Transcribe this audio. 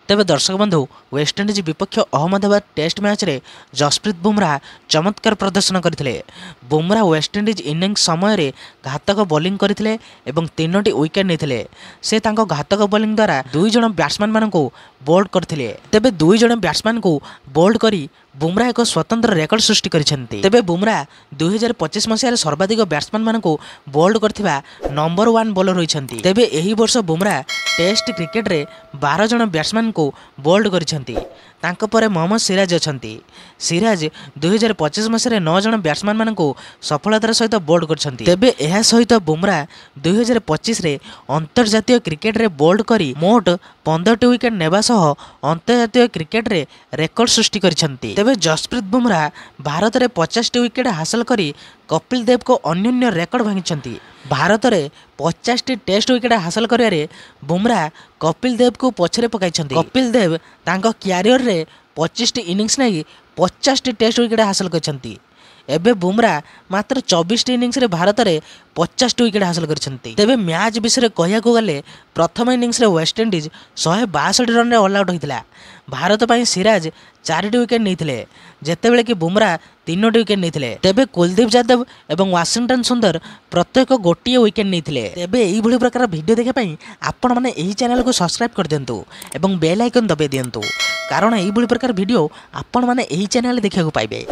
तेबे दर्शक बंधु वेस्टइंडिज विपक्ष अहमदाबाद टेस्ट मैच रे जसप्रीत बुमराह चमत्कार प्रदर्शन करथिले। बुमराह वेस्टइंडिज इनिंग्स समय रे घातक बॉलिंग करथिले एवं 3टी विकेट नेथिले। से तांको घातक बॉलिंग द्वारा 2 जण बैट्समैन मानकू बोल्ड करथिले। तेबे 2 जण बैट्समैन को बोल्ड करी बुमराह एक स्वतंत्र रेकर्ड सृष्टि करिसेंती। तेबे बुमराह 2025 मसीह सर्वाधिक बैट्समैन मानकू बोल्ड करथिबा नंबर 1 बॉलर होइछंती। तेबे एही वर्ष बुमराह टेस्ट क्रिकेट रे 12 जण बैट्समैन को बोल्ड करिसेंती। तांको परे मोहम्मद सिराज अछंती। सिराज 2025 मसीह 9 जण बैट्समैन मानकू सफलतार सहित बोल्ड करछंती। तेबे एहा सहित बुमराह 2025 रे अंतर्जातीय क्रिकेट रे बोल्ड करी मोट 15टी विकेट नेबा सह अंतर्जातीय क्रिकेट रे रेकर्ड सृष्टि करिसेंती। तेबे जसप्रीत बुमराह भारत रे 50टी विकेट हासिल करी कपिल देव को अन्योन्य रेकर्ड भांगिछंती। भारत रे 50टी टेस्ट विकेट हासिल करियारे बुमराह कपिल देव को पछरे पकाइछंती। कपिल देव तांको क्यारियर रे 25टी इनिंग्स नै 50टी टेस्ट विकेट हासिल करछंती। एबे बुमराह मात्र 24टी इनिंग्स रे भारत रे 50टी विकेट हासिल करछंती। तेबे मैच विषय कहिया को गले प्रथम इनिंग्स रे वेस्टइंडिज 162 रन रे ऑल आउट होइतिला। भारत पई सिराज 4टी विकेट नैथिले जेतेबेले कि बुमराह 3टी विकेट नैथिले। तेबे कुलदीप यादव एवं वाशिंगटन सुंदर प्रत्येक गोटिए विकेट नैथिले। तेबे एही भली प्रकार वीडियो देखा पई आपण माने एही चैनल को सब्सक्राइब कर दियंतु एवं बेल आइकन दबे दियंतु, कारण एही भली प्रकार वीडियो आपण माने एही चैनल देखिया को पाइबे।